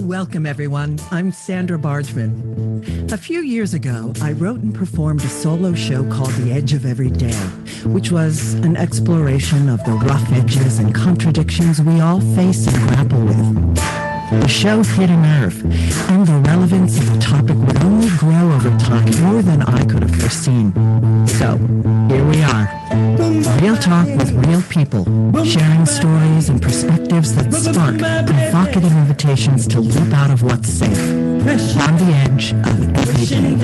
Welcome, everyone. I'm Sandra Bargman. A few years ago, I wrote and performed a solo show called The Edge of Every Day, which was an exploration of the rough edges and contradictions we all face and grapple with. The show hit a nerve, and the relevance of the topic would only grow over time more than I could have foreseen. So, here we are. Real talk with real people, sharing stories and perspectives that spark provocative invitations to leap out of what's safe, on the edge of every day.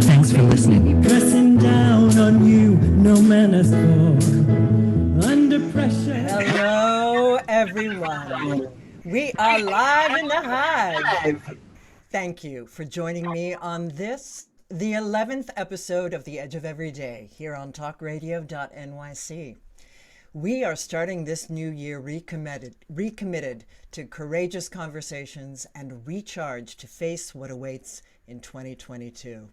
Thanks for listening. Pressing down on you, no manners for under pressure. Hello, everyone. We are live in the Hive. Thank you for joining me on this, the 11th episode of The Edge of Every Day here on TalkRadio.NYC. We are starting this new year recommitted to courageous conversations and recharged to face what awaits in 2022.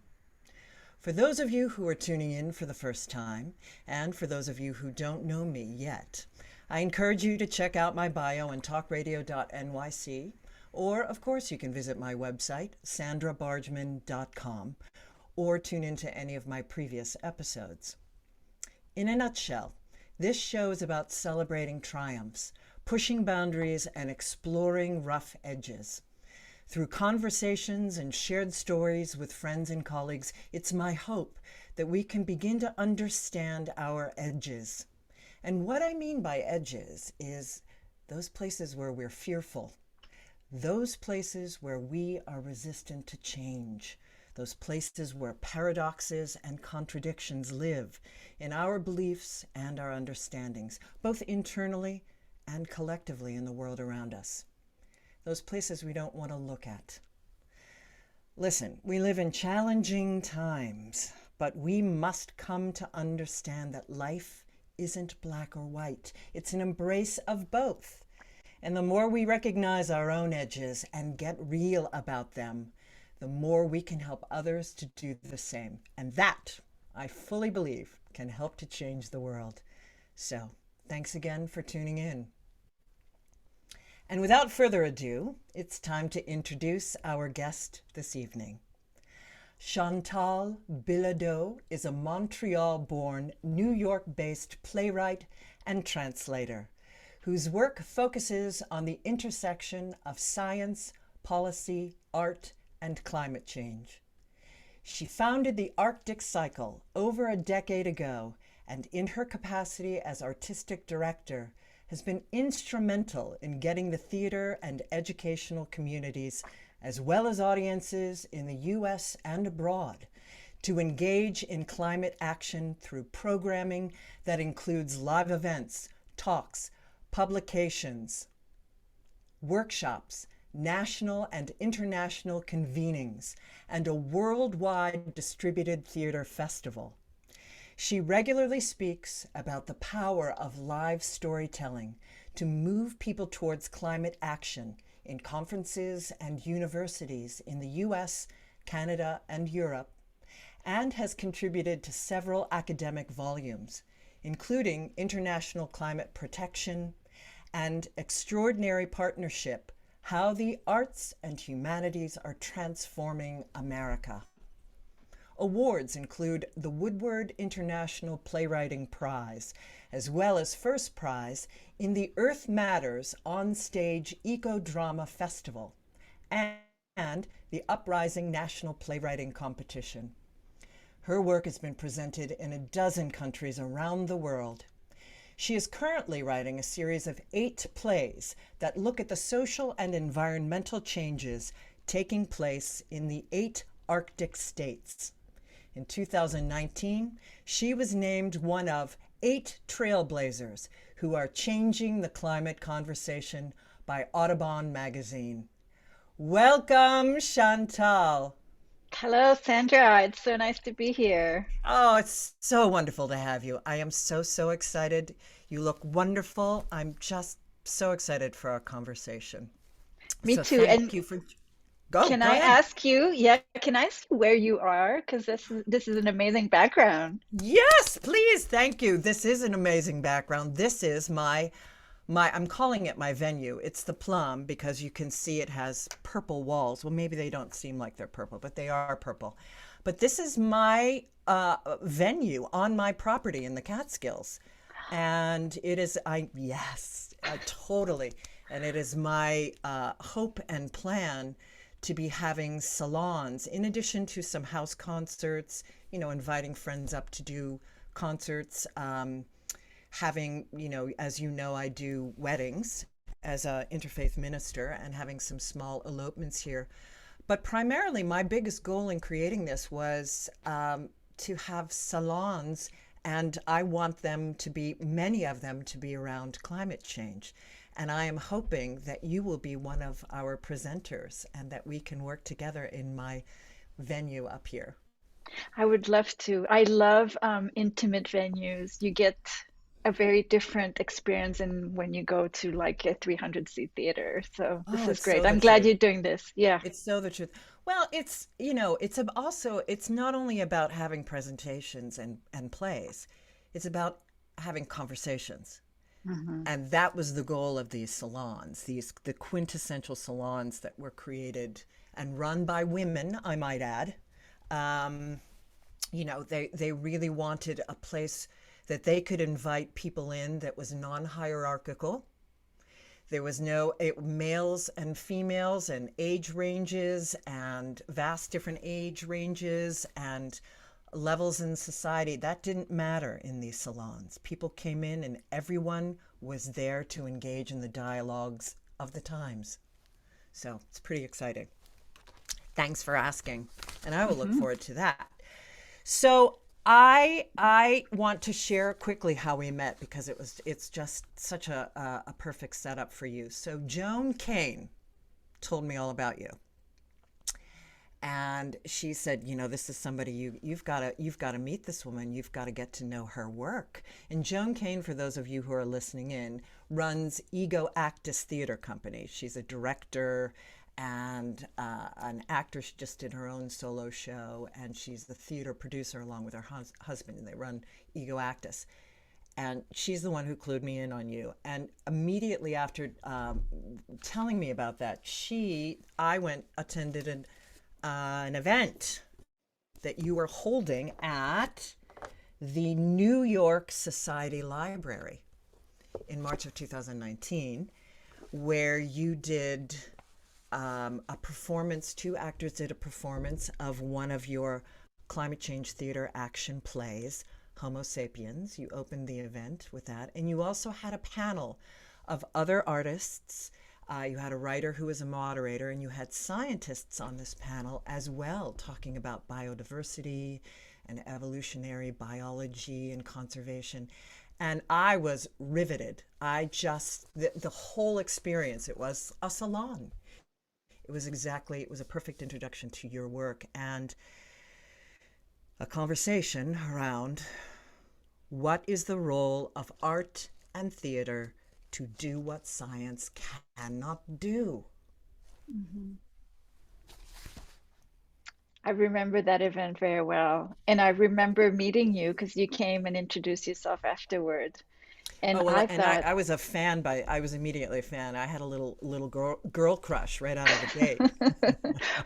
For those of you who are tuning in for the first time, and for those of you who don't know me yet, I encourage you to check out my bio on TalkRadio.NYC, or of course you can visit my website, sandrabargman.com, or tune into any of my previous episodes. In a nutshell, this show is about celebrating triumphs, pushing boundaries, and exploring rough edges. Through conversations and shared stories with friends and colleagues, it's my hope that we can begin to understand our edges. And what I mean by edges is those places where we're fearful, those places where we are resistant to change, those places where paradoxes and contradictions live in our beliefs and our understandings, both internally and collectively in the world around us. Those places we don't want to look at. Listen, we live in challenging times, but we must come to understand that life isn't black or white. It's an embrace of both. And the more we recognize our own edges and get real about them, the more we can help others to do the same. And that, I fully believe, can help to change the world. So, thanks again for tuning in. And without further ado, it's time to introduce our guest this evening. Chantal Bilodeau is a Montreal-born, New York-based playwright and translator, whose work focuses on the intersection of science, policy, art, and climate change. She founded the Arctic Cycle over a decade ago, and in her capacity as artistic director, has been instrumental in getting the theater and educational communities, as well as audiences in the U.S. and abroad, to engage in climate action through programming that includes live events, talks, publications, workshops, national and international convenings, and a worldwide distributed theater festival. She regularly speaks about the power of live storytelling to move people towards climate action in conferences and universities in the US, Canada, and Europe, and has contributed to several academic volumes, including International Climate Protection and Extraordinary Partnership: How the Arts and Humanities Are Transforming America. Awards include the Woodward International Playwriting Prize, as well as first prize in the Earth Matters On-Stage Eco-Drama Festival and the Uprising National Playwriting Competition. Her work has been presented in a dozen countries around the world. She is currently writing a series of 8 plays that look at the social and environmental changes taking place in the 8 Arctic states. In 2019, she was named one of 8 trailblazers who are changing the climate conversation by Audubon magazine. Welcome, Chantal. Hello, Sandra. It's so nice to be here. Oh, it's so wonderful to have you. I am so excited. You look wonderful. I'm just so excited for our conversation. Me So too. thank And you for... Go can I ahead. ask you, can I ask you where you are? Because this is an amazing background. Yes, please. Thank you. This is an amazing background. This is my I'm calling it my venue. It's the Plum because you can see it has purple walls. Well, maybe they don't seem like they're purple, but they are purple. But this is my venue on my property in the Catskills. And it is, totally. And it is my hope and plan to be having salons in addition to some house concerts, inviting friends up to do concerts, having, as you know, I do weddings as an interfaith minister and having some small elopements here. But primarily, my biggest goal in creating this was to have salons, and I want them to be, many of them, to be around climate change. And I am hoping that you will be one of our presenters and that we can work together in my venue up here. I would love to. I love intimate venues. You get a very different experience in when you go to like a 300-seat theater. So this is great. I'm glad you're doing this. Yeah. It's so the truth. Well, it's, it's not only about having presentations and plays, it's about having conversations. Mm-hmm. And that was the goal of these salons, the quintessential salons that were created and run by women, I might add. They really wanted a place that they could invite people in that was non-hierarchical. There was no males and females and age ranges and vast different age ranges and levels in society. That didn't matter in these salons. People came in and everyone was there to engage in the dialogues of the times. So it's pretty exciting. Thanks for asking. And I will look forward to that. So I want to share quickly how we met because it's just such a perfect setup for you. So Joan Kane told me all about you. And she said, this is somebody you've got to meet this woman. You've got to get to know her work. And Joan Kane, for those of you who are listening in, runs Ego Actus Theater Company. She's a director and an actor. She just did her own solo show, and she's the theater producer along with her husband, and they run Ego Actus. And she's the one who clued me in on you. And immediately after telling me about that, I attended an event that you were holding at the New York Society Library in March of 2019, where you did a performance, two actors did a performance of one of your climate change theater action plays, Homo Sapiens. You opened the event with that. And you also had a panel of other artists. You had a writer who was a moderator, and you had scientists on this panel as well, talking about biodiversity and evolutionary biology and conservation. And I was riveted. The whole experience, it was a salon. It was a perfect introduction to your work and a conversation around what is the role of art and theater to do what science cannot do. Mm-hmm. I remember that event very well. And I remember meeting you because you came and introduced yourself afterward. And I was a fan I was immediately a fan. I had a little girl crush right out of the gate.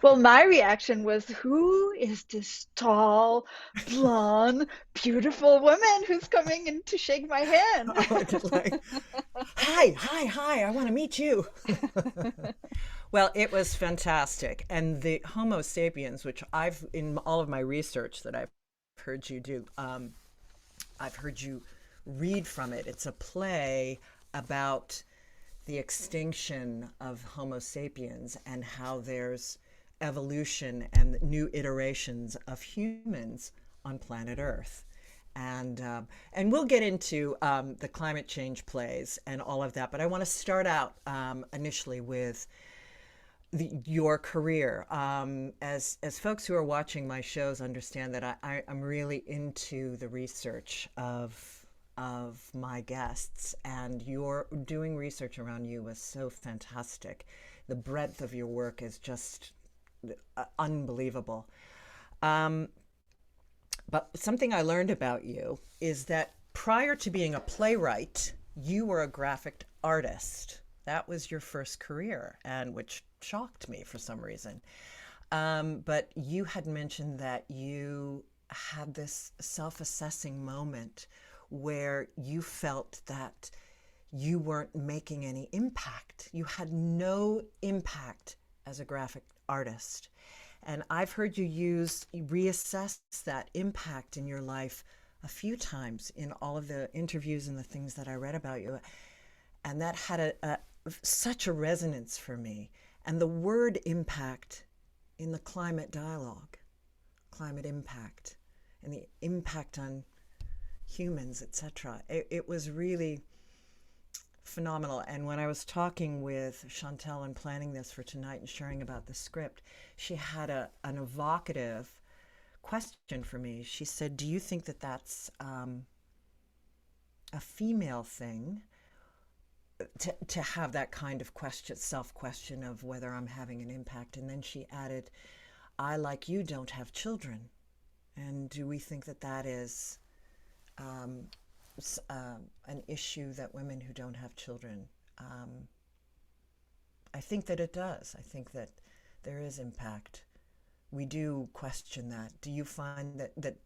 Well, my reaction was, who is this tall, blonde, beautiful woman who's coming in to shake my hand? Hi, I want to meet you. Well, it was fantastic. And the Homo Sapiens, which in all of my research that I've heard you do, I've heard you read from it. It's a play about the extinction of Homo sapiens and how there's evolution and new iterations of humans on planet Earth. And we'll get into the climate change plays and all of that. But I want to start out initially with your career. As folks who are watching my shows understand that I'm really into the research of my guests, and your doing research around you was so fantastic. The breadth of your work is just unbelievable. But something I learned about you is that prior to being a playwright, you were a graphic artist. That was your first career, and which shocked me for some reason. But you had mentioned that you had this self-assessing moment where you felt that you weren't making any impact. You had no impact as a graphic artist. And I've heard you reassess that impact in your life a few times in all of the interviews and the things that I read about you. And that had such a resonance for me. And the word impact in the climate dialogue, climate impact, and the impact on humans, etc. It was really phenomenal. And when I was talking with Chantal and planning this for tonight and sharing about the script, she had an evocative question for me. She said, do you think that that's a female thing to have that kind of question, self-question of whether I'm having an impact? And then she added, I, like you, don't have children. And do we think that that is an issue that women who don't have children, I think that it does. I think that there is impact. We do question that. Do you find that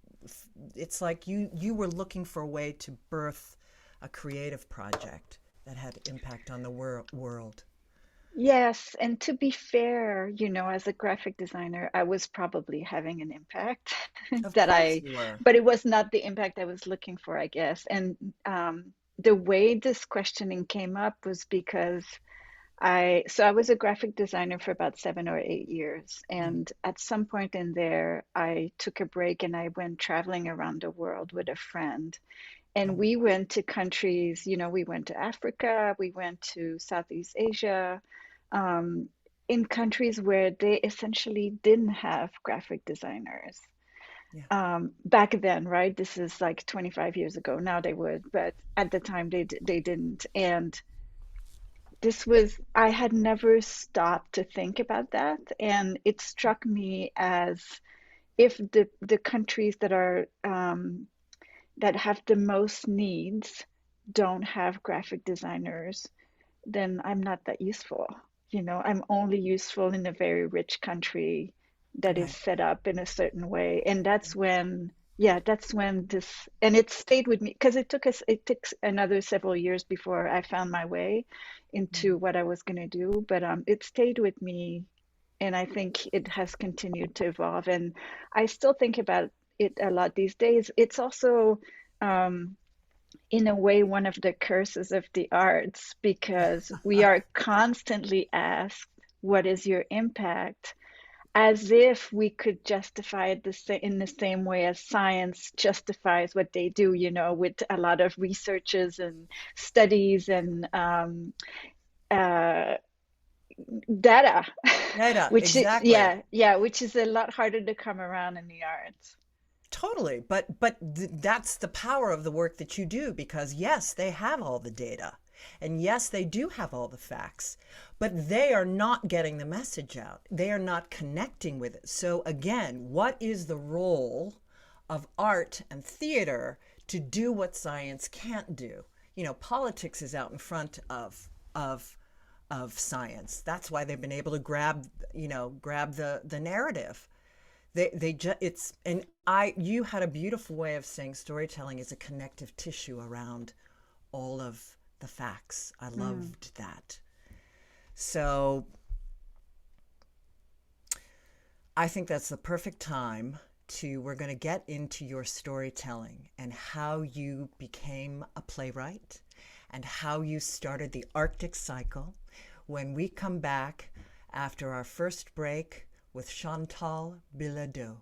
it's like you were looking for a way to birth a creative project that had impact on the world? Yes, and to be fair, as a graphic designer, I was probably having an impact Of that course you were. but it was not the impact I was looking for, I guess. And the way this questioning came up was because I was a graphic designer for about 7 or 8 years. And at some point in there, I took a break and I went traveling around the world with a friend. And we went to countries, we went to Africa, we went to Southeast Asia, in countries where they essentially didn't have graphic designers. Yeah. Back then, right? This is like 25 years ago. Now they would, but at the time they didn't. And I had never stopped to think about that. And it struck me as if the countries that are that have the most needs don't have graphic designers, then I'm not that useful. I'm only useful in a very rich country that is Right. set up in a certain way. And that's when this, and it stayed with me because it took another several years before I found my way into what I was going to do. But it stayed with me, and I think it has continued to evolve. And I still think about it a lot these days. It's also, in a way, one of the curses of the arts, because we are constantly asked, what is your impact? As if we could justify it in the same way as science justifies what they do, with a lot of researches and studies and data, which exactly. which is a lot harder to come around in the arts. Totally. But that's the power of the work that you do, because yes, they have all the data. And yes, they do have all the facts, but they are not getting the message out. They are not connecting with it. So again, what is the role of art and theater to do what science can't do? Politics is out in front of science. That's why they've been able to grab the narrative. You had a beautiful way of saying storytelling is a connective tissue around all of the facts. I loved that. So I think that's the perfect time we're going to get into your storytelling and how you became a playwright and how you started the Arctic Cycle when we come back after our first break with Chantal Bilodeau.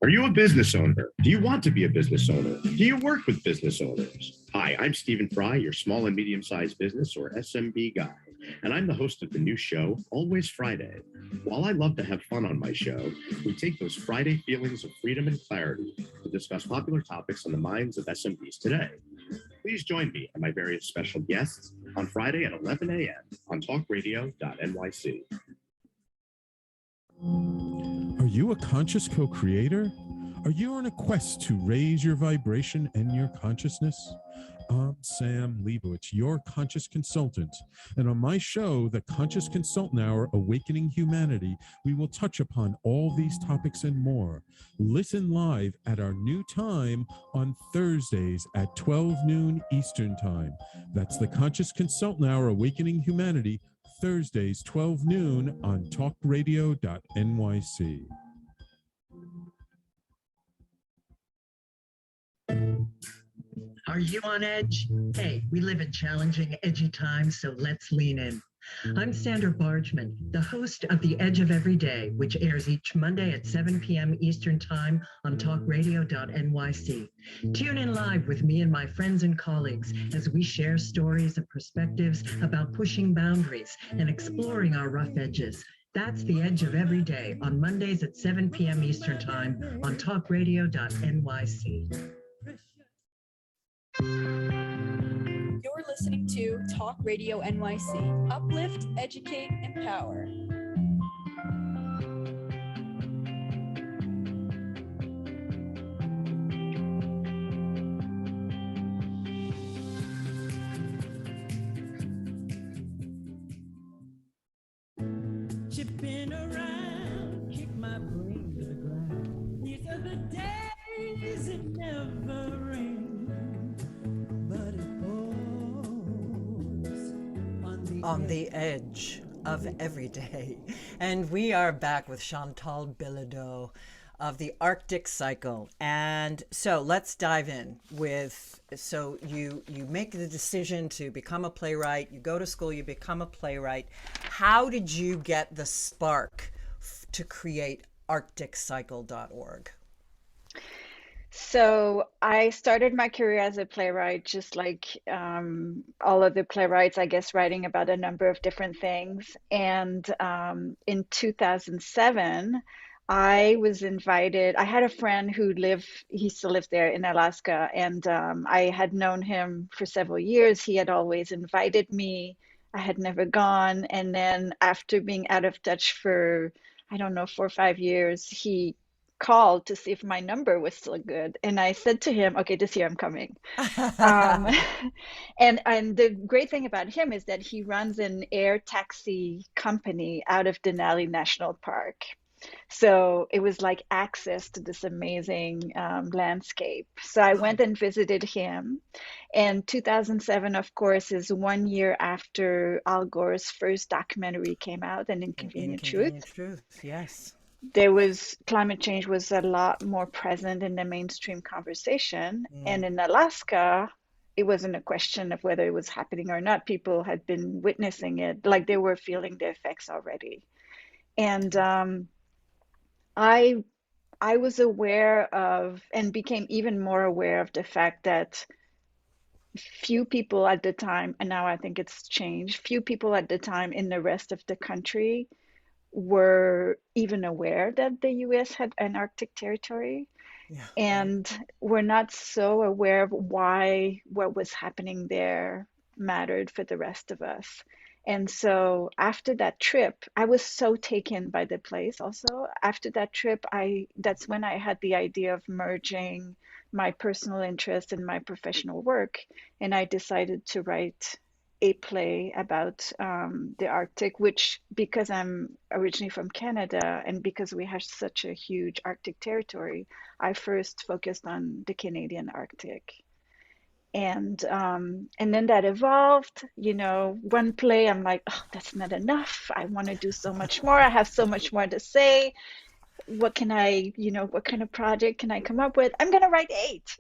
Are you a business owner? Do you want to be a business owner? Do you work with business owners? Hi, I'm Stephen Fry, your small and medium-sized business or SMB guy, and I'm the host of the new show, Always Friday. While I love to have fun on my show, we take those Friday feelings of freedom and clarity to discuss popular topics on the minds of SMBs today. Please join me and my various special guests on Friday at 11 a.m. on TalkRadio.NYC. Are you a conscious co-creator? Are you on a quest to raise your vibration and your consciousness? I'm Sam Leibowitz, your conscious consultant. And on my show, The Conscious Consultant Hour, Awakening Humanity, we will touch upon all these topics and more. Listen live at our new time on Thursdays at 12 noon Eastern Time. That's The Conscious Consultant Hour, Awakening Humanity, Thursdays, 12 noon on TalkRadio.NYC. Are you on edge? Hey, we live in challenging, edgy times, so let's lean in. I'm Sandra Bargman, the host of The Edge of Every Day, which airs each Monday at 7 p.m. Eastern Time on TalkRadio.NYC. Tune in live with me and my friends and colleagues as we share stories and perspectives about pushing boundaries and exploring our rough edges. That's The Edge of Every Day on Mondays at 7 p.m. Eastern Time on TalkRadio.NYC. You're listening to Talk Radio NYC. Uplift, educate, empower. Chipping around, kick my brain to the ground. These are the days it never rains, but it pours on the edge of every day. And we are back with Chantal Bilodeau of the Arctic Cycle. And so let's dive in with, so you make the decision to become a playwright, you go to school, you become a playwright. How did you get the spark to create arcticcycle.org? So I started my career as a playwright, just like all of the playwrights, I guess, writing about a number of different things. And in 2007, I was invited. I had a friend who he still lives there in Alaska, and I had known him for several years. He had always invited me. I had never gone. And then after being out of touch for, I don't know, 4 or 5 years, he called to see if my number was still good. And I said to him, okay, this year I'm coming. And the great thing about him is that he runs an air taxi company out of Denali National Park. So it was like access to this amazing landscape. So I went and visited him. And 2007, of course, is 1 year after Al Gore's first documentary came out, An Inconvenient Truth. Yes. Climate change was a lot more present in the mainstream conversation. And in Alaska, it wasn't a question of whether it was happening or not. People had been witnessing it, like they were feeling the effects already. And I was aware of, and became even more aware of, the fact that few people at the time, and now I think it's changed, few people at the time in the rest of the country were even aware that the US had an Arctic territory. Yeah. And were not so aware of why what was happening there mattered for the rest of us. And so after that trip, I was so taken by the place also. After that trip, that's when I had the idea of merging my personal interest and my professional work. And I decided to write a play about the Arctic, which, because I'm originally from Canada and because we have such a huge Arctic territory, I first focused on the Canadian Arctic. And then that evolved, one play, I'm like, oh, that's not enough. I want to do so much more. I have so much more to say. What can I, what kind of project can I come up with? I'm going to write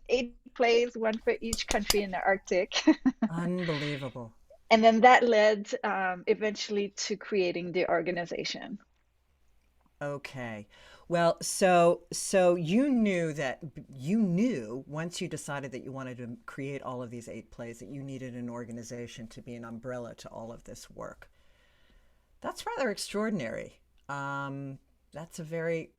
8 plays, one for each country in the Arctic. Unbelievable. And then that led eventually to creating the organization. Okay. Well, so you knew once you decided that you wanted to create all of these 8 plays, that you needed an organization to be an umbrella to all of this work. That's rather extraordinary. That's a very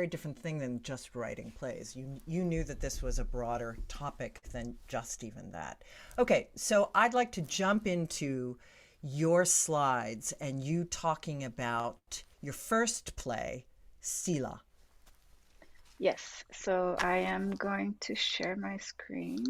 different thing than just writing plays. You knew that this was a broader topic than just even that. Okay, so I'd like to jump into your slides and you talking about your first play, Sila. Yes, so I am going to share my screen.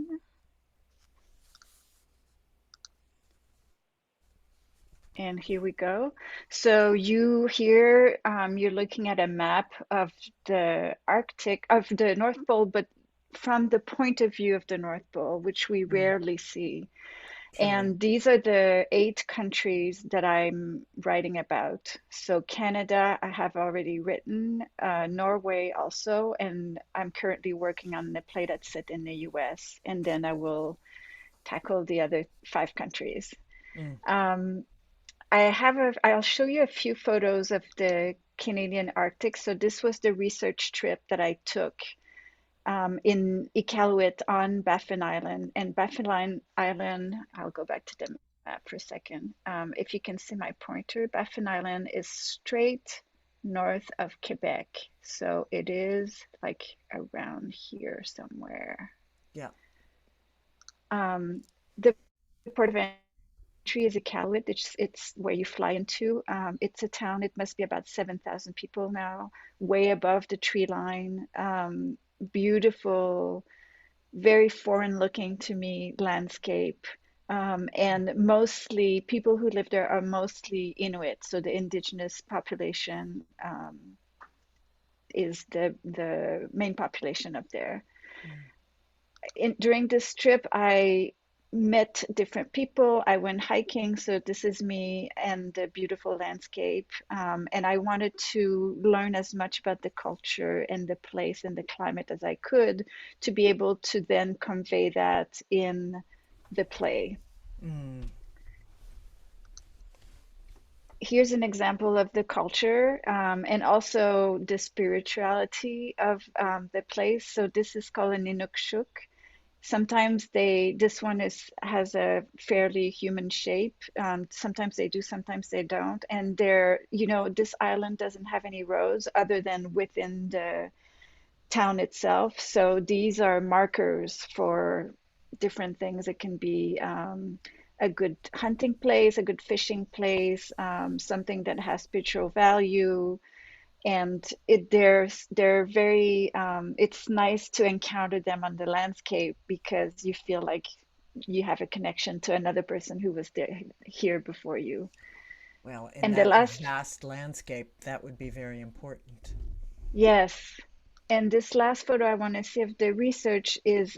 And here we go. So you here, you're looking at a map of the Arctic, of the North Pole, but from the point of view of the North Pole, which we rarely see. Truly. And these are the 8 countries that I'm writing about. So Canada, I have already written, Norway also, and I'm currently working on the play that's set in the US, and then I will tackle the other 5 countries. I'll show you a few photos of the Canadian Arctic. So this was the research trip that I took in Iqaluit on Baffin Island. And Baffin Island, I'll go back to the map for a second. If you can see my pointer, Baffin Island is straight north of Quebec. So it is like around here somewhere. Yeah. The port of entry is Iqaluit. It's where you fly into. It's a town. It must be about 7,000 people now, way above the tree line. Beautiful, very foreign looking to me landscape. And mostly people who live there are mostly Inuit. So the indigenous population is the main population up there. During this trip, I met different people. I went hiking, so this is me and the beautiful landscape. And I wanted to learn as much about the culture and the place and the climate as I could to be able to then convey that in the play. Here's an example of the culture and also the spirituality of the place. So this is called an Inukshuk. Sometimes this one has a fairly human shape. Sometimes they do, sometimes they don't. And this island doesn't have any roads other than within the town itself. So these are markers for different things. It can be a good hunting place, a good fishing place, something that has spiritual value. And they're very it's nice to encounter them on the landscape because you feel like you have a connection to another person who was here before you. Well, in And the that last, vast landscape, that would be very important. yes, and this last photo I want to see of the research is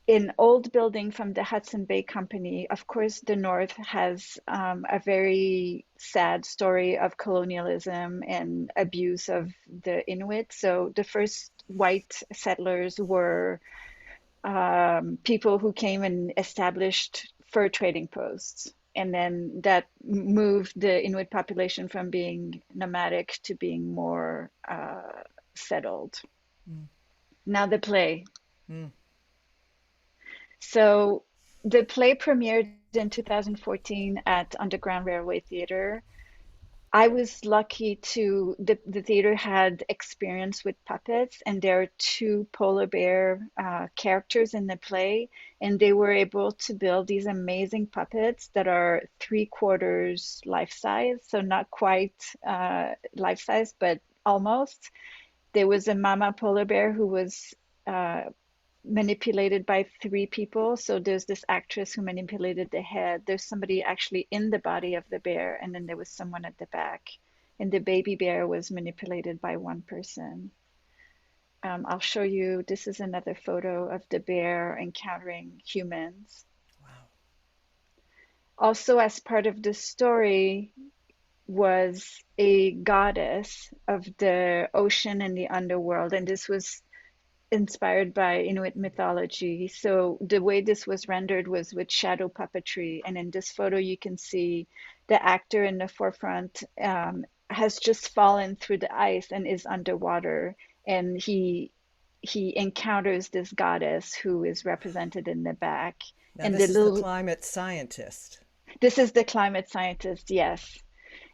an old building from the Hudson Bay Company. Of course, the North has a very sad story of colonialism and abuse of the Inuit. So the first white settlers were people who came and established fur trading posts. And then that moved the Inuit population from being nomadic to being more settled. Now the play. So the play premiered in 2014 at Underground Railway Theatre. I was lucky the theater had experience with puppets, and there are 2 polar bear characters in the play, and they were able to build these amazing puppets that are 3/4 life size, so not quite life size, but almost. There was a mama polar bear who was manipulated by 3 people. So there's this actress who manipulated the head. There's somebody actually in the body of the bear, and then there was someone at the back. And the baby bear was manipulated by 1 person. I'll show you, this is another photo of the bear encountering humans. Wow. Also, as part of the story was a goddess of the ocean and the underworld, and this was inspired by Inuit mythology. So the way this was rendered was with shadow puppetry. And in this photo, you can see the actor in the forefront has just fallen through the ice and is underwater. And he encounters this goddess who is represented in the back. Now, And this is the climate scientist. This is the climate scientist, yes.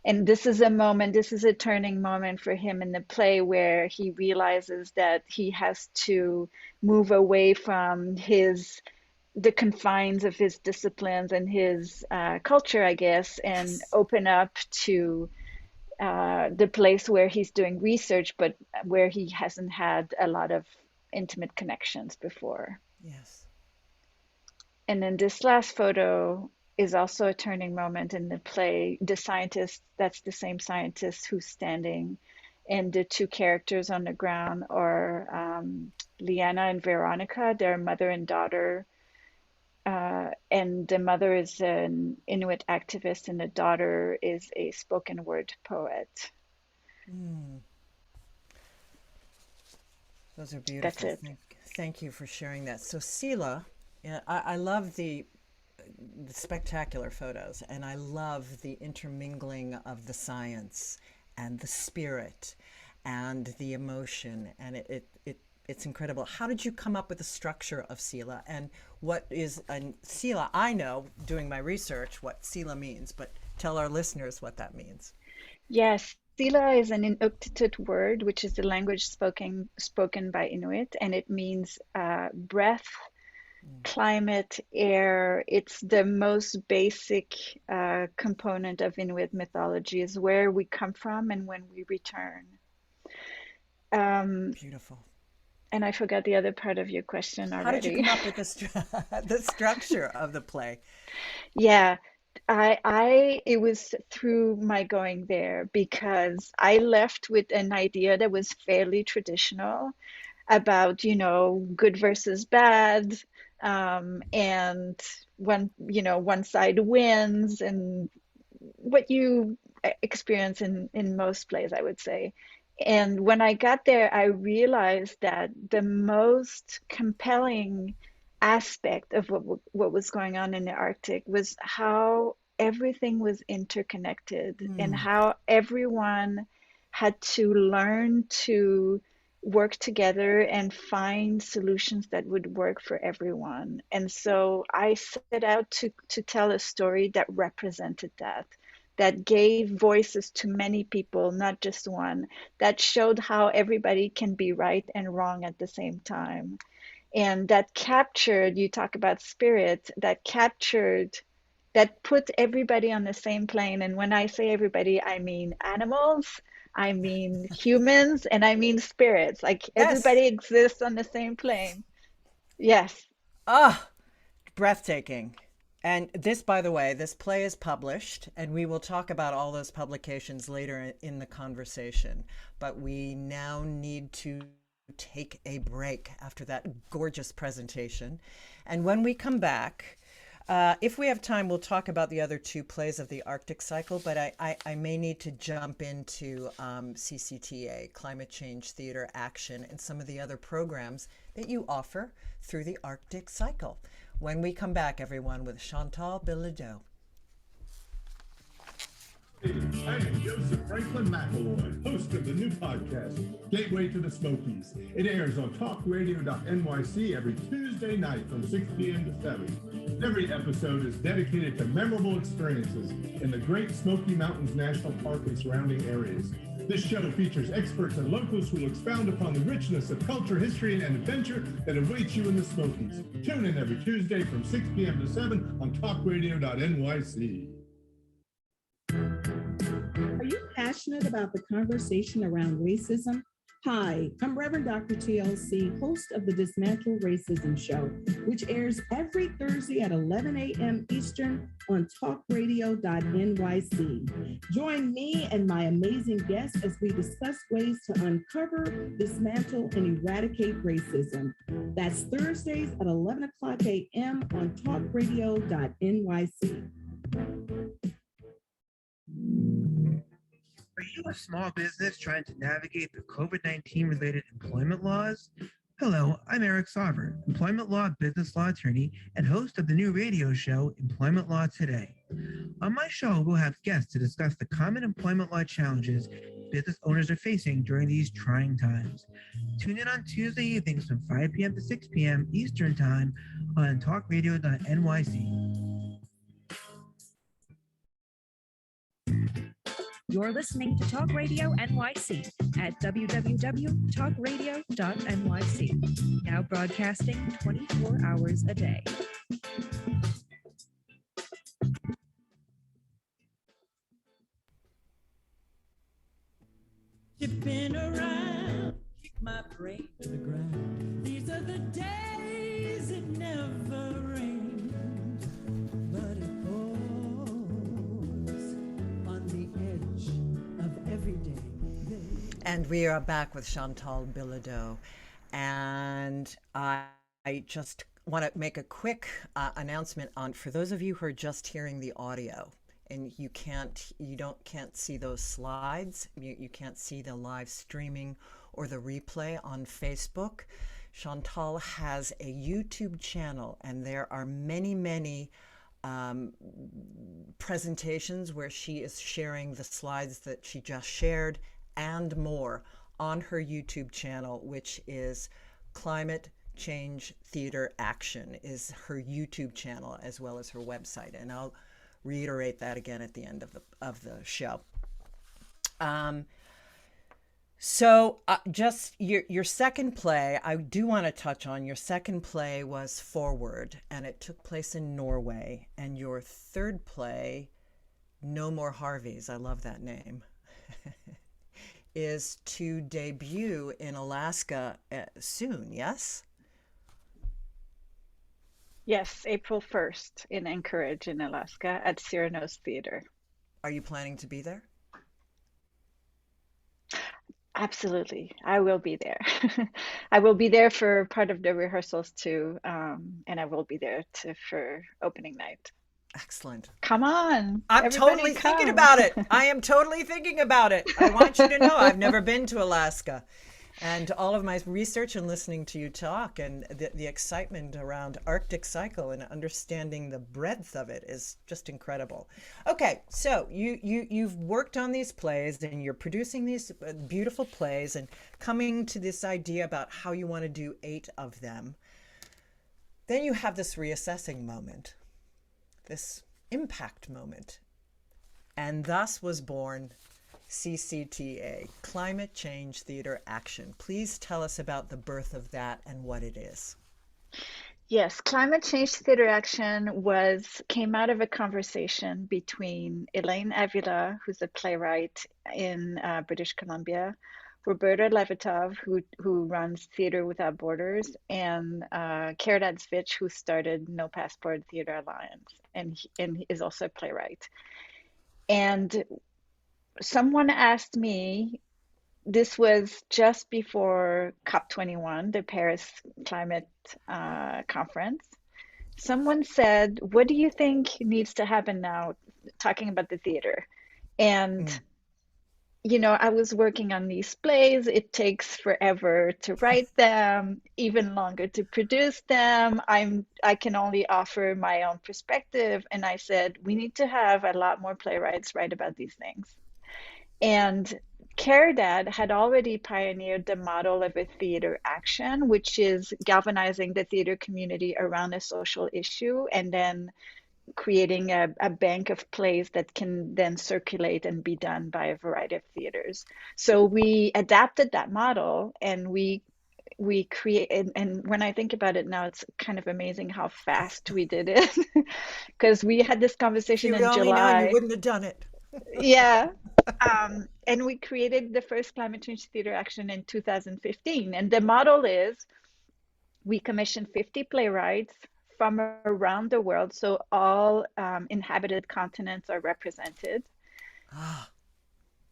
And this is a turning moment for him in the play where he realizes that he has to move away from the confines of his disciplines and his culture, I guess, and open up to the place where he's doing research, but where he hasn't had a lot of intimate connections before. Yes. And then this last photo is also a turning moment in the play. The scientist, that's the same scientist who's standing, and the two characters on the ground are Liana and Veronica. They're mother and daughter. And the mother is an Inuit activist, and the daughter is a spoken word poet. Those are beautiful. That's it. Thank you for sharing that. So Sela, I love the spectacular photos, and I love the intermingling of the science and the spirit and the emotion, and it's incredible. How did you come up with the structure of Sela, and what is Sela? I know, doing my research, what Sela means, but tell our listeners what that means. Yes, Sila is an Inuktitut word, which is the language spoken by Inuit, and it means breath, climate, air. It's the most basic component of Inuit mythology, is where we come from and when we return. Beautiful. And I forgot the other part of your question already. How did you come up with the structure of the play? Yeah, it was through my going there, because I left with an idea that was fairly traditional about, good versus bad, and one side wins, and what you experience in most plays, I would say. And when I got there, I realized that the most compelling aspect of what was going on in the Arctic was how everything was interconnected, and how everyone had to learn to work together and find solutions that would work for everyone. And so I set out to tell a story that represented that gave voices to many people, not just one, that showed how everybody can be right and wrong at the same time. And that captured, you talk about spirit, that put everybody on the same plane. And when I say everybody, I mean animals, I mean humans, and I mean spirits. Like everybody exists on the same plane. Yes. Breathtaking. And this, by the way, this play is published, and we will talk about all those publications later in the conversation. But we now need to take a break after that gorgeous presentation. And when we come back, if we have time, we'll talk about the other two plays of the Arctic cycle, but I may need to jump into CCTA, Climate Change Theater Action, and some of the other programs that you offer through the Arctic cycle. When we come back, everyone, with Chantal Bilodeau. I'm Joseph Franklin McElroy, host of the new podcast, Gateway to the Smokies. It airs on TalkRadio.NYC every Tuesday night from 6 p.m. to 7. Every episode is dedicated to memorable experiences in the Great Smoky Mountains National Park and surrounding areas. This show features experts and locals who will expound upon the richness of culture, history, and adventure that awaits you in the Smokies. Tune in every Tuesday from 6 p.m. to 7 on TalkRadio.NYC. Are you passionate about the conversation around racism? Hi, I'm Reverend Dr. TLC, host of the Dismantle Racism Show, which airs every Thursday at 11 a.m. Eastern on TalkRadio.NYC. Join me and my amazing guests as we discuss ways to uncover, dismantle, and eradicate racism. That's Thursdays at 11 o'clock a.m. on TalkRadio.NYC. Are you a small business trying to navigate the COVID-19 related employment laws? Hello, I'm Eric Sauber, employment law, business law attorney, and host of the new radio show, Employment Law Today. On my show, we'll have guests to discuss the common employment law challenges business owners are facing during these trying times. Tune in on Tuesday evenings from 5 p.m. to 6 p.m. Eastern Time on TalkRadio.NYC. You're listening to Talk Radio NYC at www.talkradio.nyc, now broadcasting 24 hours a day. Tipping around, kick my brain to the ground. These are the days it never rains, but it pours on the edge of every day. And we are back with Chantal Bilodeau. And I just want to make a quick announcement on, for those of you who are just hearing the audio and you can't see those slides, you can't see the live streaming or the replay on Facebook. Chantal has a YouTube channel, and there are many presentations where she is sharing the slides that she just shared and more on her YouTube channel, which is Climate Change Theater Action is her YouTube channel, as well as her website. And I'll reiterate that again at the end of the show. So just your second play, I do want to touch on. Your second play was Forward, and it took place in Norway. And your third play, No More Harveys, I love that name, is to debut in Alaska soon, yes? Yes, April 1st in Anchorage in Alaska at Cyrano's Theater. Are you planning to be there? Absolutely. I will be there. I will be there for part of the rehearsals too, and I will be there for opening night. Excellent. Come on. I'm everybody totally come. thinking about it. I am totally thinking about it. I want you to know I've never been to Alaska. And all of my research and listening to you talk and the excitement around Arctic Cycle and understanding the breadth of it is just incredible. Okay, so you've worked on these plays and you're producing these beautiful plays and coming to this idea about how you want to do 8 of them. Then you have this reassessing moment, this impact moment. And thus was born CCTA, Climate Change Theater Action. Please tell us about the birth of that and what it is. Yes, Climate Change Theater Action came out of a conversation between Elaine Avila, who's a playwright in British Columbia, Roberta Levitov, who runs Theater Without Borders, and Karen Svich, who started No Passport Theater Alliance, and is also a playwright. And someone asked me, this was just before COP21, the Paris Climate Conference. Someone said, what do you think needs to happen now, talking about the theater? And you know, I was working on these plays. It takes forever to write them, even longer to produce them. I can only offer my own perspective. And I said, we need to have a lot more playwrights write about these things. And Caridad had already pioneered the model of a theater action, which is galvanizing the theater community around a social issue and then creating a bank of plays that can then circulate and be done by a variety of theaters. So we adapted that model and we create, and when I think about it now, it's kind of amazing how fast we did it, because we had this conversation in July. You wouldn't have done it. Yeah. And we created the first Climate Change Theater Action in 2015. And the model is we commission 50 playwrights from around the world. So all inhabited continents are represented.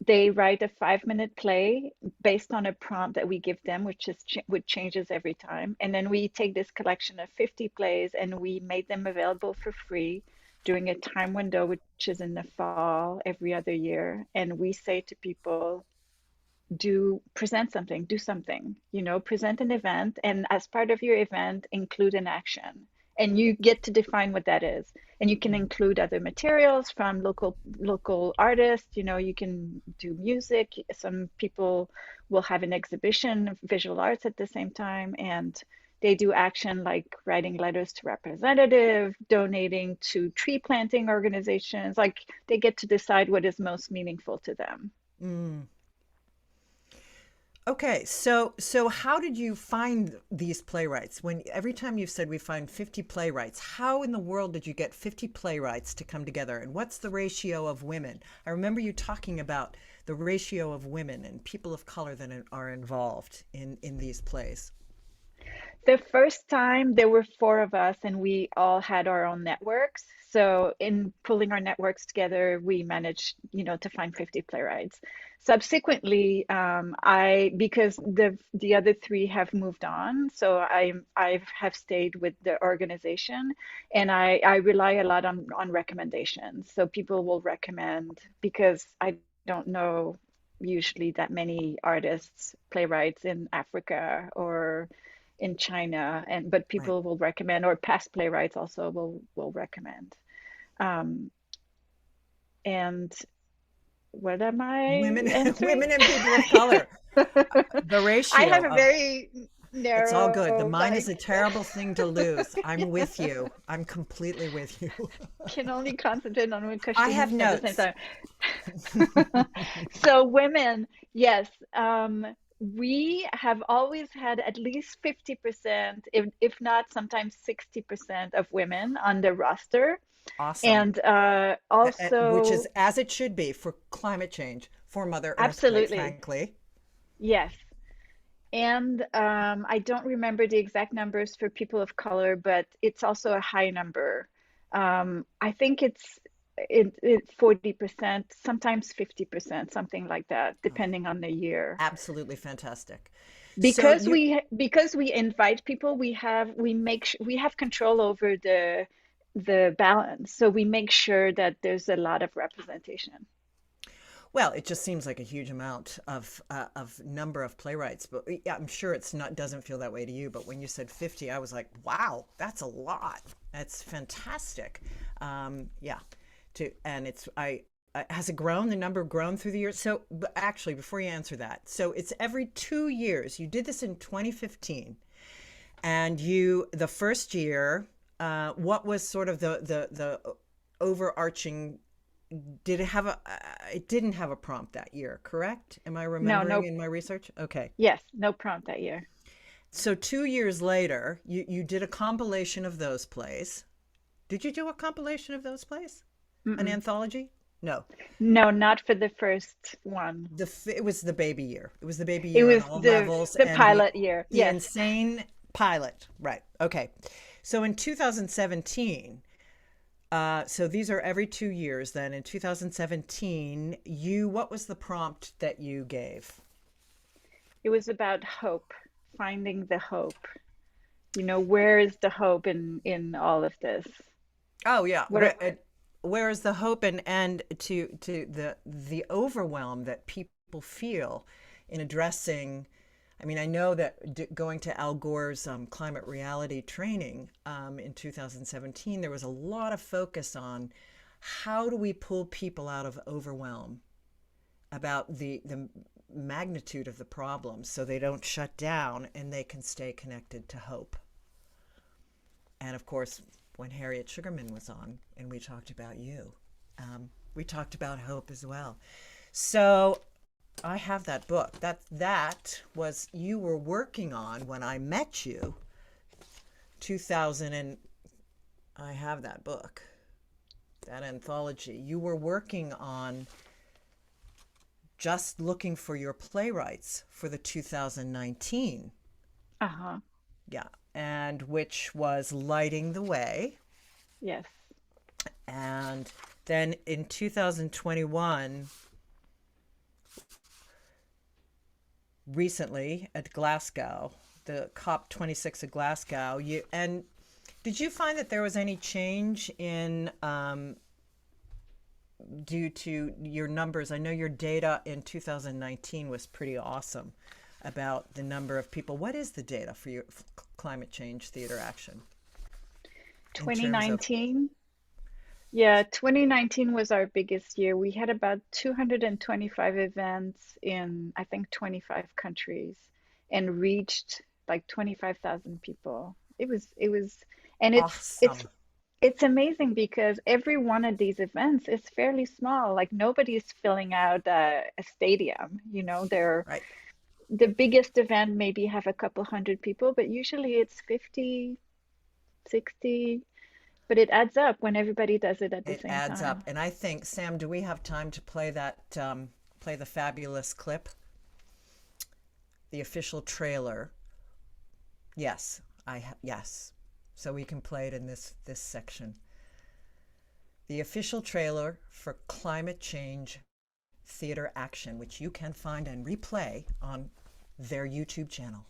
They write a 5-minute play based on a prompt that we give them, which changes every time. And then we take this collection of 50 plays and we made them available for free during a time window, which is in the fall every other year. And we say to people, present something, do something, present an event. And as part of your event, include an action. And you get to define what that is. And you can include other materials from local artists. You can do music. Some people will have an exhibition of visual arts at the same time. And they do action like writing letters to representatives, donating to tree planting organizations. Like they get to decide what is most meaningful to them. Okay, so how did you find these playwrights? When every time you've said we find 50 playwrights, how in the world did you get 50 playwrights to come together? And what's the ratio of women? I remember you talking about the ratio of women and people of color that are involved in these plays. The first time there were four of us and we all had our own networks. So in pulling our networks together, we managed, to find 50 playwrights. Subsequently, because the other three have moved on, so I have stayed with the organization, and I rely a lot on recommendations. So people will recommend, because I don't know usually that many artists, playwrights in Africa or in China, but people will recommend, or past playwrights also will recommend. And what am I Women answering? and people of color. The ratio. I have a very narrow. It's all good. The mind is a terrible thing to lose. I'm with you. I'm completely with you. Can only concentrate on one question. I have notes. At the same time. So women, yes. We have always had at least 50%, if not sometimes 60% of women on the roster. Awesome. And also, which is as it should be for climate change, for Mother Earth, absolutely, quite frankly. Yes. And I don't remember the exact numbers for people of color, but it's also a high number. I think it's 40%, sometimes 50%, something like that, depending on the year. Absolutely fantastic. Because we invite people, we have control over the balance. So we make sure that there's a lot of representation. Well, it just seems like a huge amount of number of playwrights, but I'm sure doesn't feel that way to you. But when you said 50, I was like, wow, that's a lot. That's fantastic. Has it grown? The number grown through the years? So actually, before you answer that, so it's every 2 years. You did this in 2015, and the first year, what was sort of the overarching? Did it have it didn't have a prompt that year, correct? Am I remembering in my research? Okay. Yes, no prompt that year. So 2 years later, you did a compilation of those plays. Did you do a compilation of those plays? Mm-mm. An anthology? No. No, not for the first one. It was the baby year. It was the baby year on all levels. The pilot year. The insane pilot. Right. Okay. So in 2017, so these are every 2 years then. In 2017, what was the prompt that you gave? It was about hope, finding the hope. Where is the hope in all of this? Oh, yeah. Where is the hope and to the overwhelm that people feel in addressing? I mean, I know that going to Al Gore's climate reality training in 2017, there was a lot of focus on how do we pull people out of overwhelm about the magnitude of the problem so they don't shut down and they can stay connected to hope. And of course, when Harriet Sugarman was on and we talked about you, we talked about hope as well. So I have that book. That was you were working on when I met you, 2000, and I have that book, that anthology. You were working on just looking for your playwrights for the 2019. Uh-huh. Yeah, and which was Lighting the Way. Yes. And then in 2021, recently at Glasgow, the COP26 at Glasgow, and did you find that there was any change in due to your numbers? I know your data in 2019 was pretty awesome about the number of people. What is the data for your climate change theater action? 2019? Yeah, 2019 was our biggest year. We had about 225 events in, I think, 25 countries and reached like 25,000 people. It was, and awesome. It's amazing because every one of these events is fairly small. Like nobody's filling out a stadium, they're right. the biggest event maybe have a couple hundred people, but usually it's 50, 60, but it adds up when everybody does it at the It same adds time. up. And I think, Sam, do we have time to play that, play the fabulous clip? The official trailer. Yes, yes. So we can play it in this section. The official trailer for Climate Change Theater Action, which you can find and replay on their YouTube channel.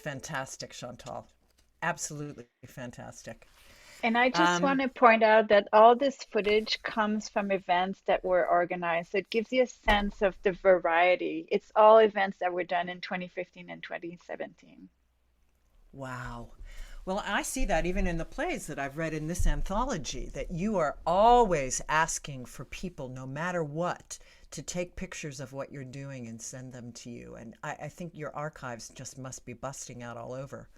Fantastic, Chantal. Absolutely fantastic. And I just want to point out that all this footage comes from events that were organized. So it gives you a sense of the variety. It's all events that were done in 2015 and 2017. Wow. Well, I see that even in the plays that I've read in this anthology, that you are always asking for people, no matter what, to take pictures of what you're doing and send them to you. And I think your archives just must be busting out all over.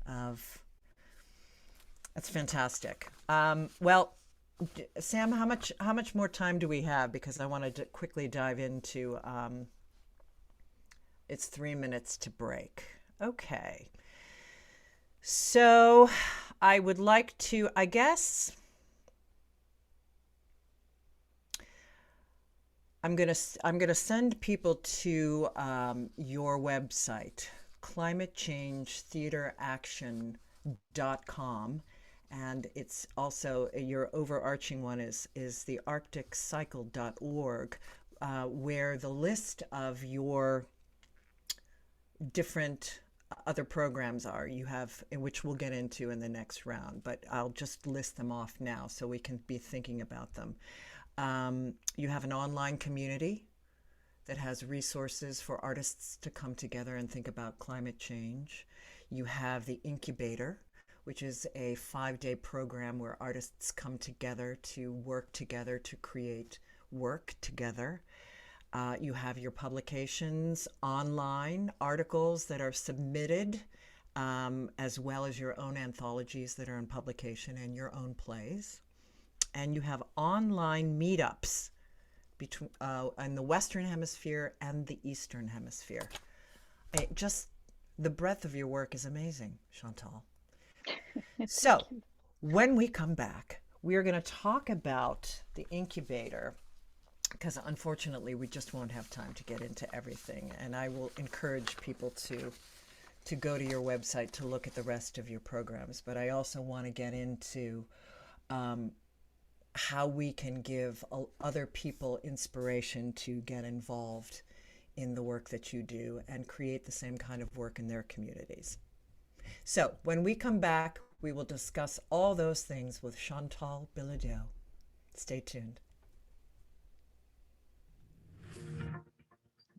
That's fantastic. Well, Sam, how much more time do we have? Because I wanted to quickly dive into, it's 3 minutes to break. Okay. So I would like to, I guess, I'm gonna send people to your website, climatechangetheateraction.com, and it's also your overarching one is the arcticcycle.org, where the list of your different other programs are. You have, which we'll get into in the next round, but I'll just list them off now so we can be thinking about them. You have an online community that has resources for artists to come together and think about climate change. You have the Incubator, which is a 5-day program where artists come together to work together to create work together. You have your publications, online articles that are submitted, as well as your own anthologies that are in publication and your own plays. And you have online meetups between in the Western Hemisphere and the Eastern Hemisphere. Just the breadth of your work is amazing, Chantal. So when we come back, we are going to talk about the Incubator, because unfortunately we just won't have time to get into everything. And I will encourage people to go to your website to look at the rest of your programs. But I also want to get into how we can give other people inspiration to get involved in the work that you do and create the same kind of work in their communities. So when we come back, we will discuss all those things with Chantal Bilodeau. Stay tuned.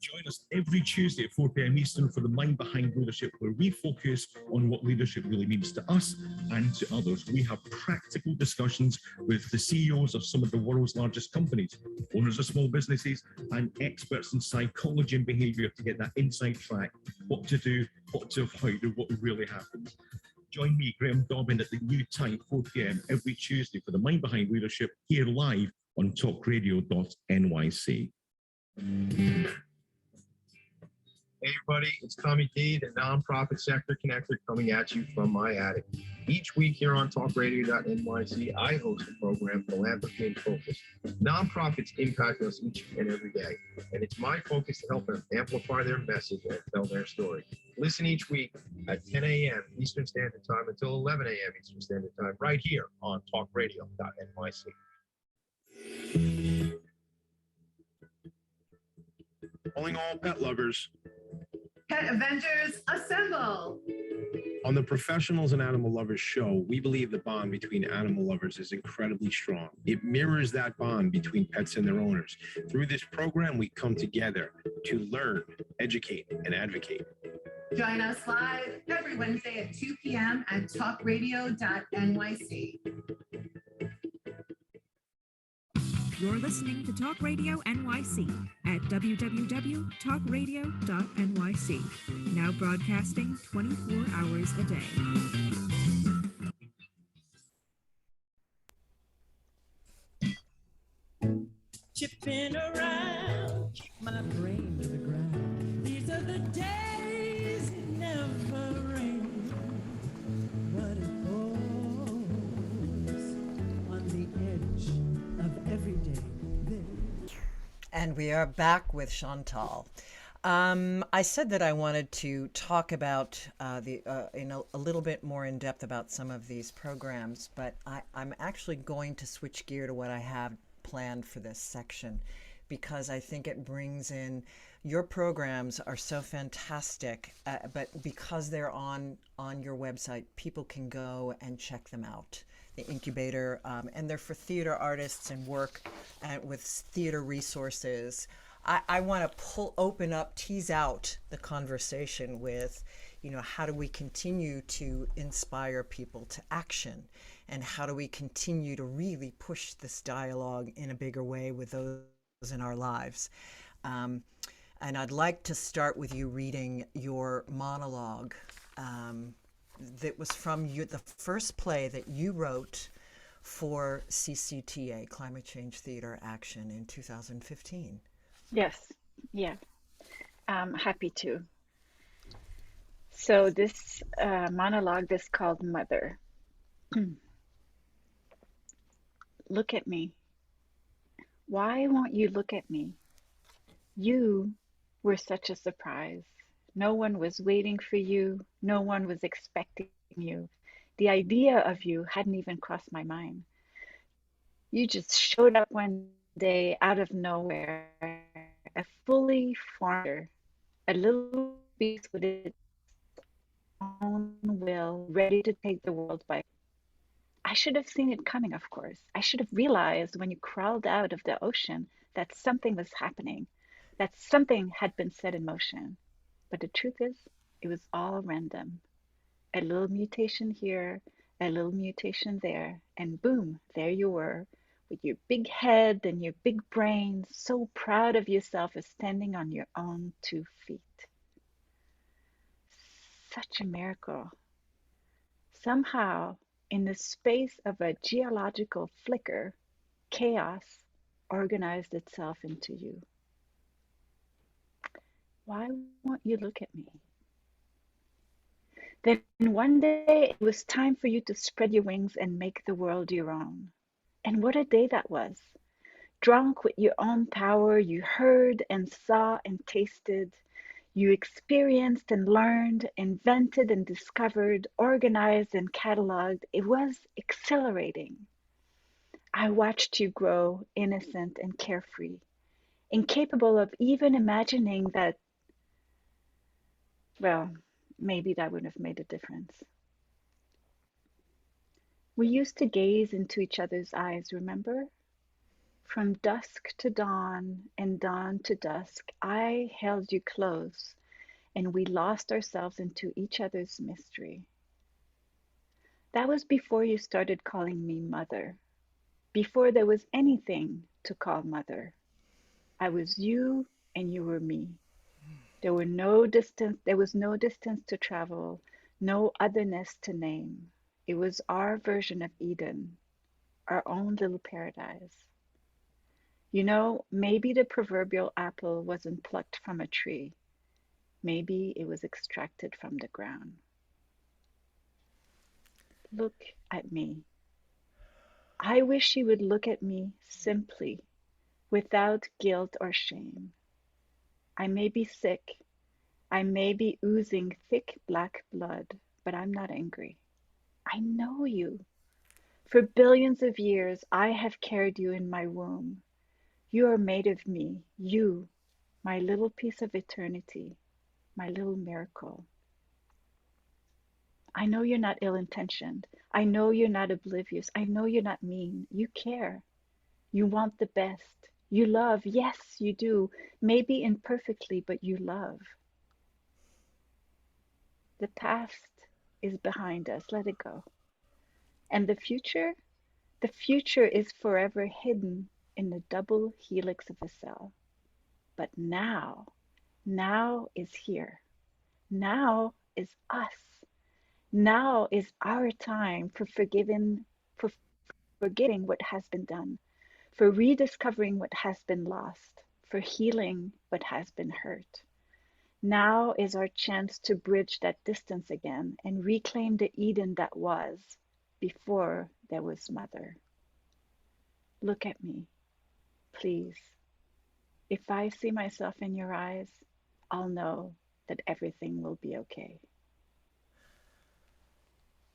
Join us every Tuesday at 4 p.m. Eastern for The Mind Behind Leadership, where we focus on what leadership really means to us and to others. We have practical discussions with the CEOs of some of the world's largest companies, owners of small businesses, and experts in psychology and behavior to get that inside track, what to do, what to avoid, and what really happens. Join me, Graham Dobbin, at the new time, 4 p.m. every Tuesday for The Mind Behind Leadership, here live on TalkRadio.NYC. Hey everybody, it's Tommy D, the nonprofit sector connector, coming at you from my attic. Each week here on TalkRadio.NYC, I host a program, Philanthropy in Focus. Nonprofits impact us each and every day, and it's my focus to help them amplify their message and tell their story. Listen each week at 10 a.m. Eastern Standard Time until 11 a.m. Eastern Standard Time, right here on TalkRadio.NYC. Calling all pet lovers. Pet Avengers, assemble! On the Professionals and Animal Lovers show, we believe the bond between animal lovers is incredibly strong. It mirrors that bond between pets and their owners. Through this program, we come together to learn, educate, and advocate. Join us live every Wednesday at 2 p.m. at TalkRadio.NYC. You're listening to Talk Radio NYC at www.talkradio.nyc. Now broadcasting 24 hours a day. Chipping around, kick my brain to the ground. These are the days it never rains, but it pours on the edge of every day. And we are back with Chantal. I said that I wanted to talk about in a little bit more in depth about some of these programs, but I'm actually going to switch gear to what I have planned for this section, because I think it brings in, your programs are so fantastic, but because they're on your website, people can go and check them out. The incubator, and they're for theater artists and work with theater resources. I want to tease out the conversation with, how do we continue to inspire people to action? And how do we continue to really push this dialogue in a bigger way with those in our lives? And I'd like to start with you reading your monologue that was from the first play that you wrote for CCTA, Climate Change Theater Action, in 2015. Yes, yeah, happy to. So this monologue is called Mother. Look at me. Why won't you look at me? You were such a surprise. No one was waiting for you. No one was expecting you. The idea of you hadn't even crossed my mind. You just showed up one day out of nowhere, a fully formed, a little beast with its own will, ready to take the world by. I should have seen it coming, of course. I should have realized when you crawled out of the ocean that something was happening, that something had been set in motion. But the truth is, it was all random. A little mutation here, a little mutation there, and boom, there you were, with your big head and your big brain, so proud of yourself as standing on your own 2 feet. Such a miracle. Somehow, in the space of a geological flicker, chaos organized itself into you. Why won't you look at me? Then one day it was time for you to spread your wings and make the world your own. And what a day that was. Drunk with your own power, you heard and saw and tasted. You experienced and learned, invented and discovered, organized and cataloged. It was exhilarating. I watched you grow innocent and carefree, incapable of even imagining that, well, maybe that would have made a difference. We used to gaze into each other's eyes, remember? From dusk to dawn and dawn to dusk, I held you close and we lost ourselves into each other's mystery. That was before you started calling me mother, before there was anything to call mother. I was you and you were me. There was no distance to travel, no otherness to name. It was our version of Eden, our own little paradise. You know, maybe the proverbial apple wasn't plucked from a tree. Maybe it was extracted from the ground. Look at me. I wish you would look at me simply, without guilt or shame. I may be sick. I may be oozing thick black blood, but I'm not angry. I know you. For billions of years, I have carried you in my womb. You are made of me, you, my little piece of eternity, my little miracle. I know you're not ill-intentioned. I know you're not oblivious. I know you're not mean. You care. You want the best. You love. Yes, you do. Maybe imperfectly, but you love. The past is behind us. Let it go. And the future is forever hidden in the double helix of a cell. But now is here. Now is us. Now is our time for forgiving what has been done, for rediscovering what has been lost, for healing what has been hurt. Now is our chance to bridge that distance again and reclaim the Eden that was before there was Mother. Look at me, please. If I see myself in your eyes, I'll know that everything will be okay.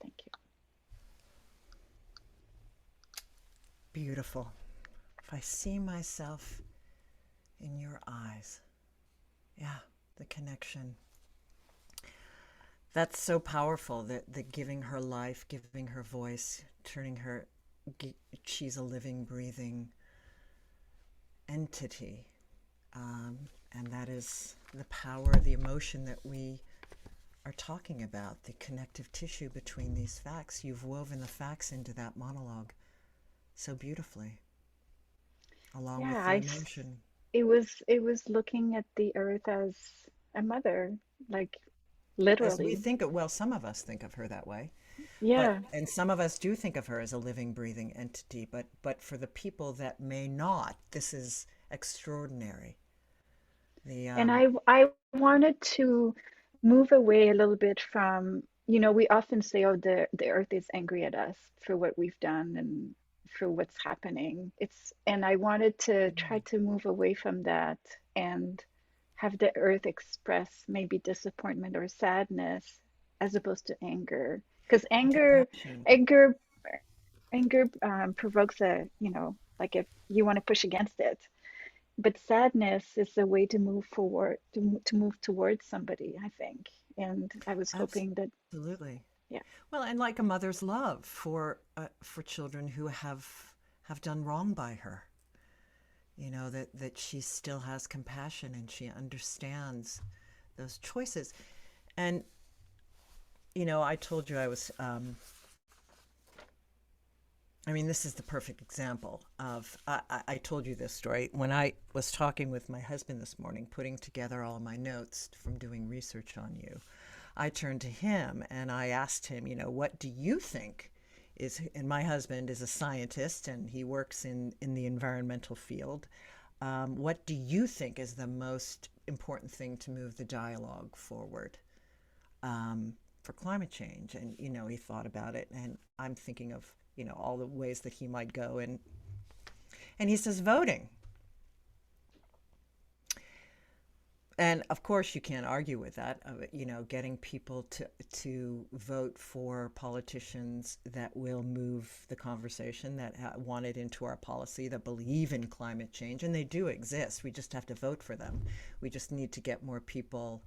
Thank you. Beautiful. If I see myself in your eyes. Yeah, the connection. That's so powerful, that giving her life, giving her voice, turning her, she's a living, breathing entity. And that is the power, the emotion that we are talking about, the connective tissue between these facts. You've woven the facts into that monologue so beautifully, along with the emotion. It was looking at the earth as a mother, like As we literally. think of, well, some of us think of her that way. Yeah. And some of us do think of her as a living, breathing entity, but for the people that may not, this is extraordinary. And I wanted to move away a little bit from, we often say, oh, the earth is angry at us for what we've done and for what's happening. And I wanted to try to move away from that and have the earth express maybe disappointment or sadness as opposed to anger. Because anger provokes like if you want to push against it. But sadness is a way to move forward, to move towards somebody, I think. And I was hoping that, Absolutely. yeah. Well, and like a mother's love for children who have done wrong by her. That she still has compassion and she understands those choices. And I told you I was this is the perfect example of, I told you this story. When I was talking with my husband this morning, putting together all of my notes from doing research on you, I turned to him and I asked him, what do you think is, and my husband is a scientist and he works in the environmental field. What do you think is the most important thing to move the dialogue forward for climate change? And, he thought about it, and I'm thinking of, all the ways that he might go. And he says, voting. And of course, you can't argue with that, getting people to vote for politicians that will move the conversation, that want it into our policy, that believe in climate change. And they do exist. We just have to vote for them. We just need to get more people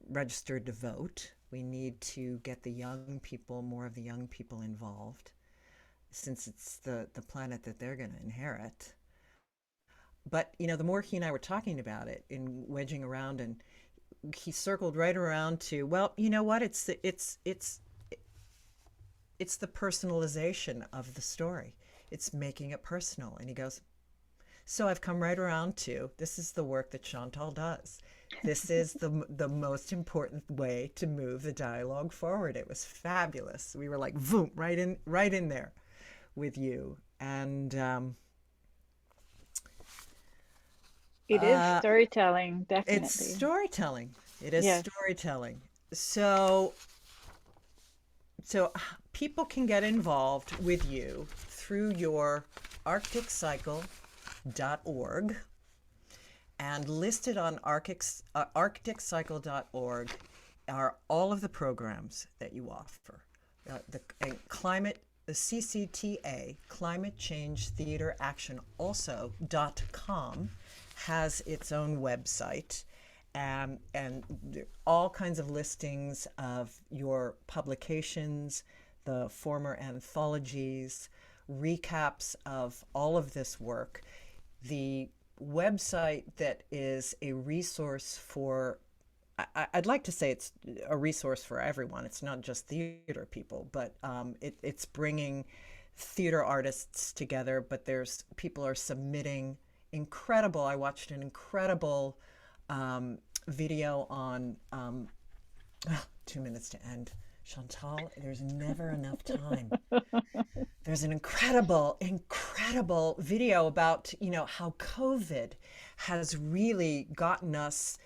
registered to vote. We need to get more of the young people involved, since it's the planet that they're going to inherit. But, the more he and I were talking about it and wedging around, and he circled right around to, well, you know what? It's the personalization of the story. It's making it personal. And he goes, so I've come right around to, this is the work that Chantal does. This is the most important way to move the dialogue forward. It was fabulous. We were like, boom, right in there with you. And it is storytelling, definitely. It's storytelling. It is Yes. storytelling. So So people can get involved with you through your arcticcycle.org, and listed on arcticcycle.org are all of the programs that you offer. The CCTA, Climate Change Theater Action also.com, has its own website, and all kinds of listings of your publications, the former anthologies, recaps of all of this work. The website that is a resource for, I'd like to say it's a resource for everyone. It's not just theater people, but it's bringing theater artists together. But people are submitting incredible. I watched an incredible video on 2 minutes to end. Chantal, there's never enough time. There's an incredible video about, how COVID has really gotten us.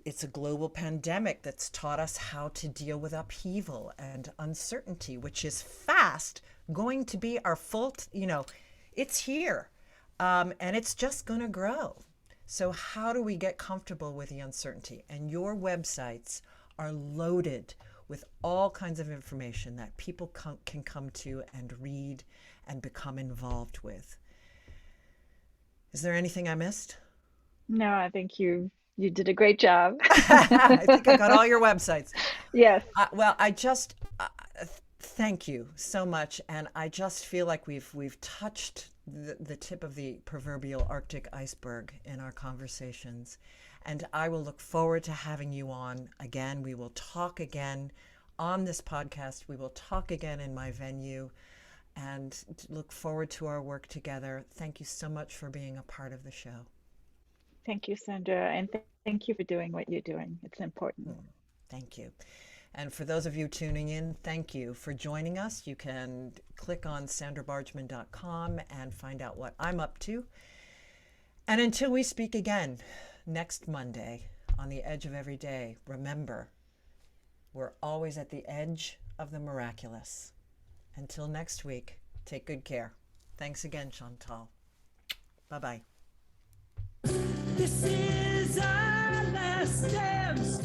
It's a global pandemic that's taught us how to deal with upheaval and uncertainty, which is fast going to be our full, it's here. And it's just going to grow. So how do we get comfortable with the uncertainty? And your websites are loaded with all kinds of information that people can come to and read and become involved with. Is there anything I missed? No, I think you did a great job. I think I got all your websites. Yes. Well, I just thank you so much, and I just feel like we've touched the tip of the proverbial Arctic iceberg in our conversations. And I will look forward to having you on again. We will talk again on this podcast. We will talk again in my venue, and look forward to our work together. Thank you so much for being a part of the show. Thank you, Sandra. And thank you for doing what you're doing. It's important. Thank you. And for those of you tuning in, thank you for joining us. You can click on sandrabargman.com and find out what I'm up to. And until we speak again next Monday on the Edge of Every Day, remember, we're always at the edge of the miraculous. Until next week, take good care. Thanks again, Chantal. Bye-bye. This is our last dance.